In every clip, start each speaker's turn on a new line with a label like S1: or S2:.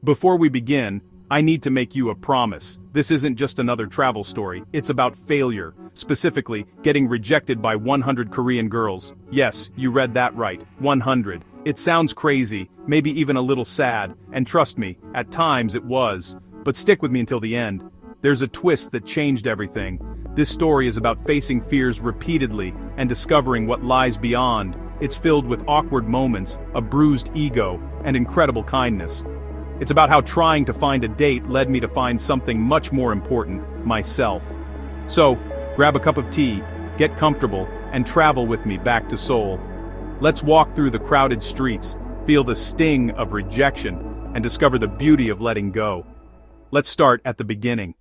S1: Before we begin, I need to make you a promise. This isn't just another travel story, it's about failure, specifically, getting rejected by 100 Korean girls. Yes, you read that right, 100. It sounds crazy, maybe even a little sad, and trust me, at times it was. But stick with me until the end. There's a twist that changed everything. This story is about facing fears repeatedly and discovering what lies beyond. It's filled with awkward moments, a bruised ego, and incredible kindness. It's about how trying to find a date led me to find something much more important, myself. So, grab a cup of tea, get comfortable, and travel with me back to Seoul. Let's walk through the crowded streets, feel the sting of rejection, and discover the beauty of letting go. Let's start at the beginning.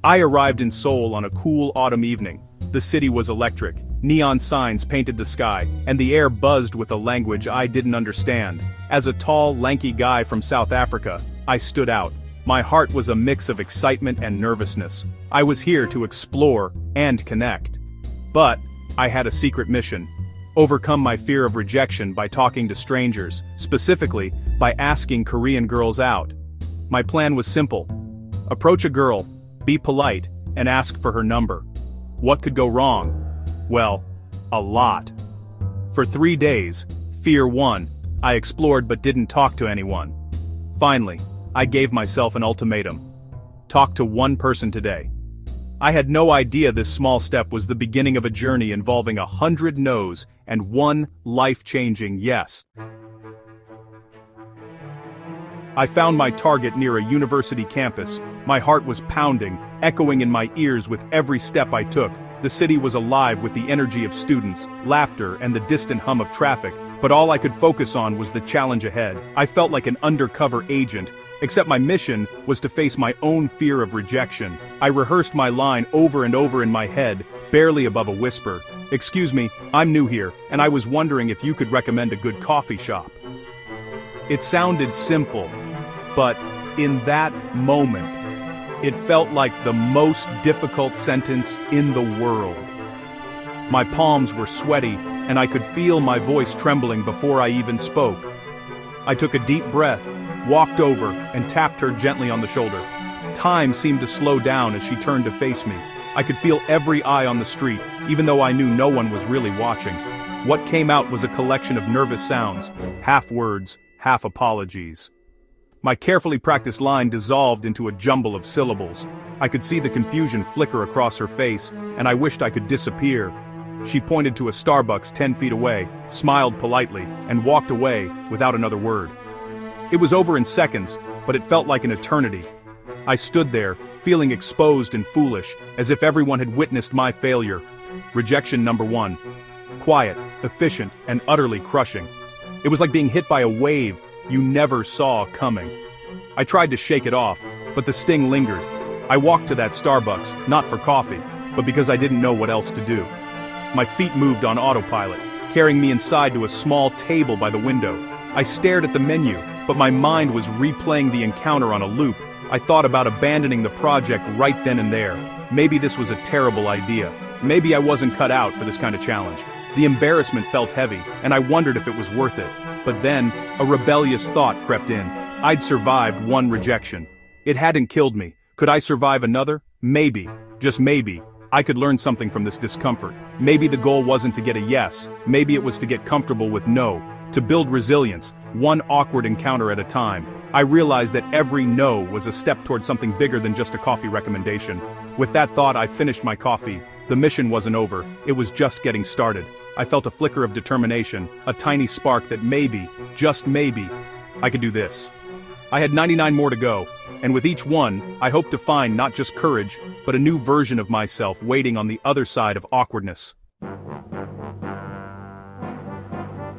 S1: I arrived in Seoul on a cool autumn evening. The city was electric, neon signs painted the sky, and the air buzzed with a language I didn't understand. As a tall, lanky guy from South Africa, I stood out. My heart was a mix of excitement and nervousness. I was here to explore and connect. But I had a secret mission. Overcome my fear of rejection by talking to strangers, specifically by asking Korean girls out. My plan was simple. Approach a girl, be polite, and ask for her number. What could go wrong? Well, a lot. For 3 days, fear won. I explored but didn't talk to anyone. Finally, I gave myself an ultimatum. Talk to one person today. I had no idea this small step was the beginning of a journey involving 100 no's and one life-changing yes. I found my target near a university campus. My heart was pounding, echoing in my ears with every step I took. The city was alive with the energy of students, laughter, and the distant hum of traffic, but all I could focus on was the challenge ahead. I felt like an undercover agent, except my mission was to face my own fear of rejection. I rehearsed my line over and over in my head, barely above a whisper. "Excuse me, I'm new here, and I was wondering if you could recommend a good coffee shop." It sounded simple, but in that moment, it felt like the most difficult sentence in the world. My palms were sweaty, and I could feel my voice trembling before I even spoke. I took a deep breath, walked over, and tapped her gently on the shoulder. Time seemed to slow down as she turned to face me. I could feel every eye on the street, even though I knew no one was really watching. What came out was a collection of nervous sounds, half words, half apologies. My carefully practiced line dissolved into a jumble of syllables. I could see the confusion flicker across her face, and I wished I could disappear. She pointed to a Starbucks 10 feet away, smiled politely, and walked away without another word. It was over in seconds, but it felt like an eternity. I stood there, feeling exposed and foolish, as if everyone had witnessed my failure. Rejection number 1. Quiet, efficient, and utterly crushing. It was like being hit by a wave you never saw coming. I tried to shake it off, but the sting lingered. I walked to that Starbucks, not for coffee, but because I didn't know what else to do. My feet moved on autopilot, carrying me inside to a small table by the window. I stared at the menu, but my mind was replaying the encounter on a loop. I thought about abandoning the project right then and there. Maybe this was a terrible idea. Maybe I wasn't cut out for this kind of challenge. The embarrassment felt heavy, and I wondered if it was worth it. But then, a rebellious thought crept in. I'd survived one rejection. It hadn't killed me. Could I survive another? Maybe. Just maybe. I could learn something from this discomfort. Maybe the goal wasn't to get a yes. Maybe it was to get comfortable with no. To build resilience, one awkward encounter at a time. I realized that every no was a step toward something bigger than just a coffee recommendation. With that thought, I finished my coffee. The mission wasn't over. It was just getting started. I felt a flicker of determination, a tiny spark that maybe, just maybe, I could do this. I had 99 more to go, and with each one, I hoped to find not just courage, but a new version of myself waiting on the other side of awkwardness.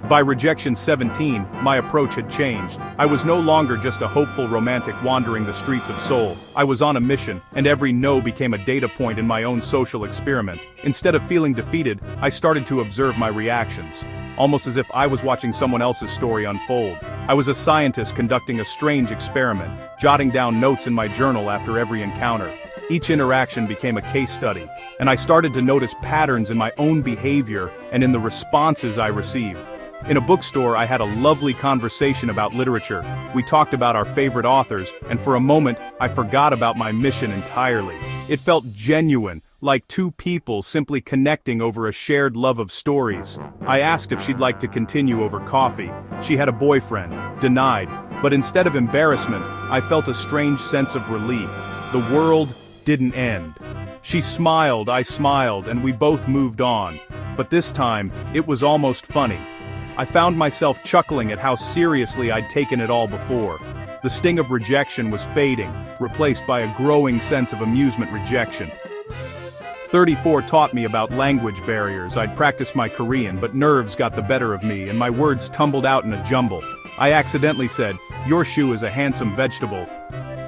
S1: By rejection 17, my approach had changed. I was no longer just a hopeful romantic wandering the streets of Seoul. I was on a mission, and every no became a data point in my own social experiment. Instead of feeling defeated, I started to observe my reactions, almost as if I was watching someone else's story unfold. I was a scientist conducting a strange experiment, jotting down notes in my journal after every encounter. Each interaction became a case study, and I started to notice patterns in my own behavior and in the responses I received. In a bookstore, I had a lovely conversation about literature. We talked about our favorite authors, and for a moment, I forgot about my mission entirely. It felt genuine, like two people simply connecting over a shared love of stories. I asked if she'd like to continue over coffee. She had a boyfriend. Denied. But instead of embarrassment, I felt a strange sense of relief. The world didn't end. She smiled, I smiled, and we both moved on. But this time, it was almost funny. I found myself chuckling at how seriously I'd taken it all before. The sting of rejection was fading, replaced by a growing sense of amusement rejection. 34 taught me about language barriers. I'd practiced my Korean, but nerves got the better of me and my words tumbled out in a jumble. I accidentally said, "Your shoe is a handsome vegetable."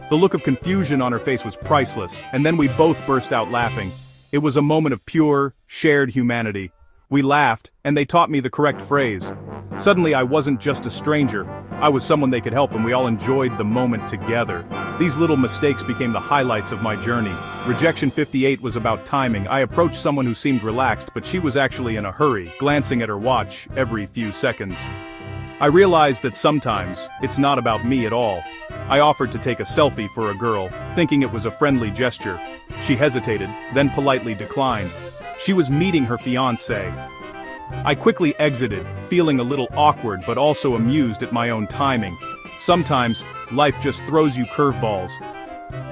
S1: The look of confusion on her face was priceless, and then we both burst out laughing. It was a moment of pure, shared humanity. We laughed, and they taught me the correct phrase. Suddenly I wasn't just a stranger, I was someone they could help, and we all enjoyed the moment together. These little mistakes became the highlights of my journey. Rejection 58 was about timing. I approached someone who seemed relaxed, but she was actually in a hurry, glancing at her watch every few seconds. I realized that sometimes, it's not about me at all. I offered to take a selfie for a girl, thinking it was a friendly gesture. She hesitated, then politely declined. She was meeting her fiancé. I quickly exited, feeling a little awkward but also amused at my own timing. Sometimes, life just throws you curveballs.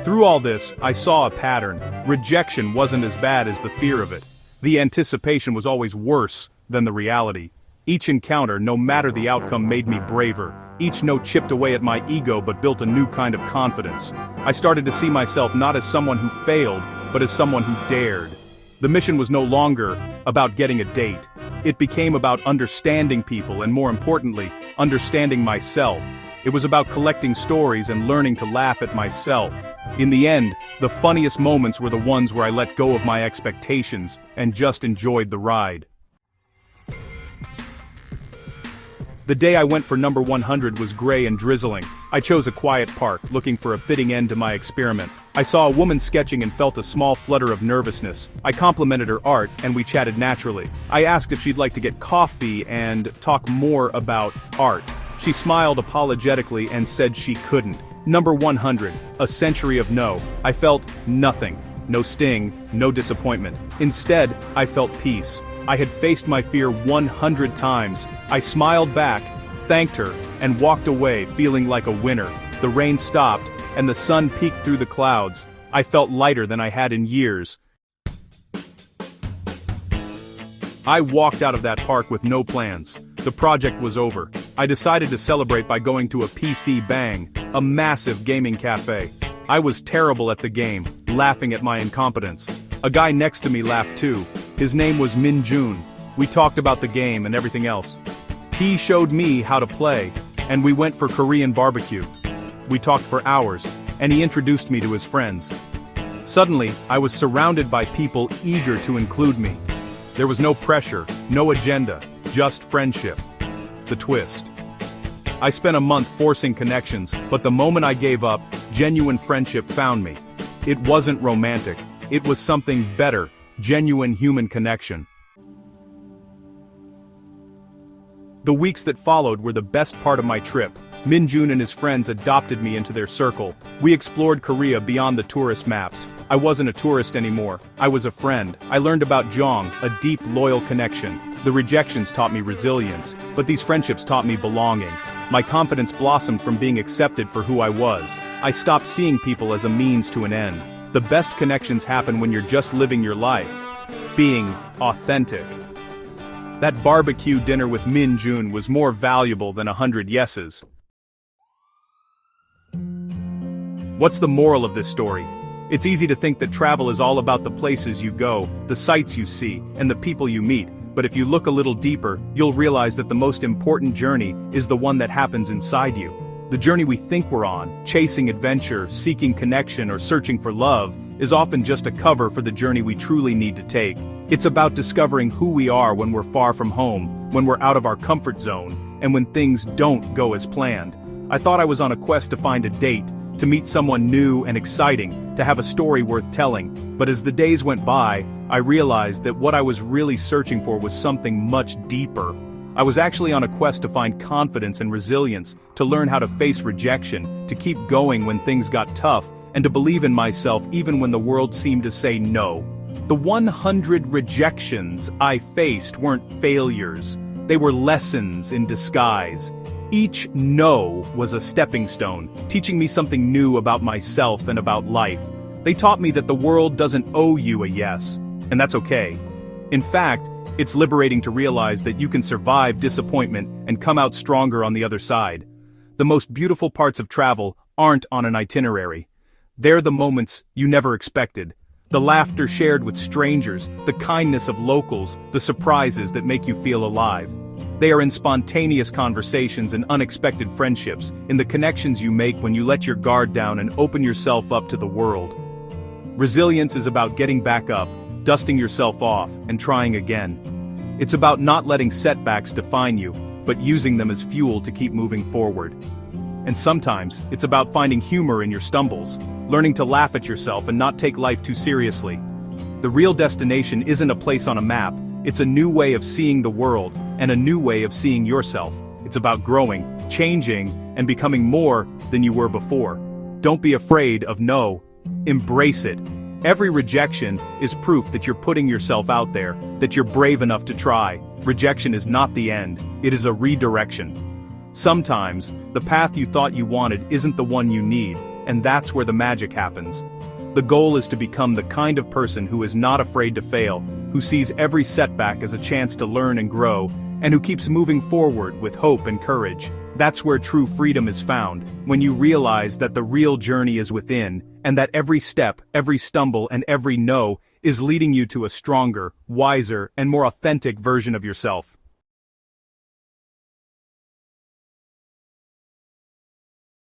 S1: Through all this, I saw a pattern. Rejection wasn't as bad as the fear of it. The anticipation was always worse than the reality. Each encounter, no matter the outcome, made me braver. Each no chipped away at my ego but built a new kind of confidence. I started to see myself not as someone who failed, but as someone who dared. The mission was no longer about getting a date. It became about understanding people and, more importantly, understanding myself. It was about collecting stories and learning to laugh at myself. In the end, the funniest moments were the ones where I let go of my expectations and just enjoyed the ride. The day I went for number 100 was gray and drizzling. I chose a quiet park, looking for a fitting end to my experiment. I saw a woman sketching and felt a small flutter of nervousness. I complimented her art, and we chatted naturally. I asked if she'd like to get coffee and talk more about art. She smiled apologetically and said she couldn't. Number 100, a century of no. I felt nothing. No sting, no disappointment. Instead, I felt peace. I had faced my fear 100 times. I smiled back, thanked her, and walked away feeling like a winner. The rain stopped, and the sun peeked through the clouds. I felt lighter than I had in years. I walked out of that park with no plans. The project was over. I decided to celebrate by going to a PC Bang, a massive gaming cafe. I was terrible at the game, laughing at my incompetence. A guy next to me laughed too. His name was Min Jun. We talked about the game and everything else. He showed me how to play, and we went for Korean barbecue. We talked for hours, and he introduced me to his friends. Suddenly, I was surrounded by people eager to include me. There was no pressure, no agenda, just friendship. The twist. I spent a month forcing connections, but the moment I gave up, genuine friendship found me. It wasn't romantic. It was something better, genuine human connection. The weeks that followed were the best part of my trip. Min Jun and his friends adopted me into their circle. We explored Korea beyond the tourist maps. I wasn't a tourist anymore. I was a friend. I learned about Jong, a deep, loyal connection. The rejections taught me resilience, but these friendships taught me belonging. My confidence blossomed from being accepted for who I was. I stopped seeing people as a means to an end. The best connections happen when you're just living your life. Being authentic. That barbecue dinner with Min Jun was more valuable than 100 yeses. What's the moral of this story? It's easy to think that travel is all about the places you go, the sights you see, and the people you meet. But if you look a little deeper, you'll realize that the most important journey is the one that happens inside you. The journey we think we're on, chasing adventure, seeking connection, or searching for love, is often just a cover for the journey we truly need to take. It's about discovering who we are when we're far from home, when we're out of our comfort zone, and when things don't go as planned. I thought I was on a quest to find a date, to meet someone new and exciting, to have a story worth telling. But as the days went by, I realized that what I was really searching for was something much deeper. I was actually on a quest to find confidence and resilience, to learn how to face rejection, to keep going when things got tough, and to believe in myself even when the world seemed to say no. The 100 rejections I faced weren't failures. They were lessons in disguise. Each no was a stepping stone, teaching me something new about myself and about life. They taught me that the world doesn't owe you a yes, and that's okay. In fact, it's liberating to realize that you can survive disappointment and come out stronger on the other side. The most beautiful parts of travel aren't on an itinerary. They're the moments you never expected. The laughter shared with strangers, the kindness of locals, the surprises that make you feel alive. They are in spontaneous conversations and unexpected friendships, in the connections you make when you let your guard down and open yourself up to the world. Resilience is about getting back up, dusting yourself off, and trying again. It's about not letting setbacks define you, but using them as fuel to keep moving forward. And sometimes, it's about finding humor in your stumbles, learning to laugh at yourself and not take life too seriously. The real destination isn't a place on a map, it's a new way of seeing the world, and a new way of seeing yourself. It's about growing, changing, and becoming more than you were before. Don't be afraid of no. Embrace it. Every rejection is proof that you're putting yourself out there, that you're brave enough to try. Rejection is not the end, it is a redirection. Sometimes, the path you thought you wanted isn't the one you need, and that's where the magic happens. The goal is to become the kind of person who is not afraid to fail, who sees every setback as a chance to learn and grow, and who keeps moving forward with hope and courage. That's where true freedom is found, when you realize that the real journey is within, and that every step, every stumble, and every no is leading you to a stronger, wiser, and more authentic version of yourself.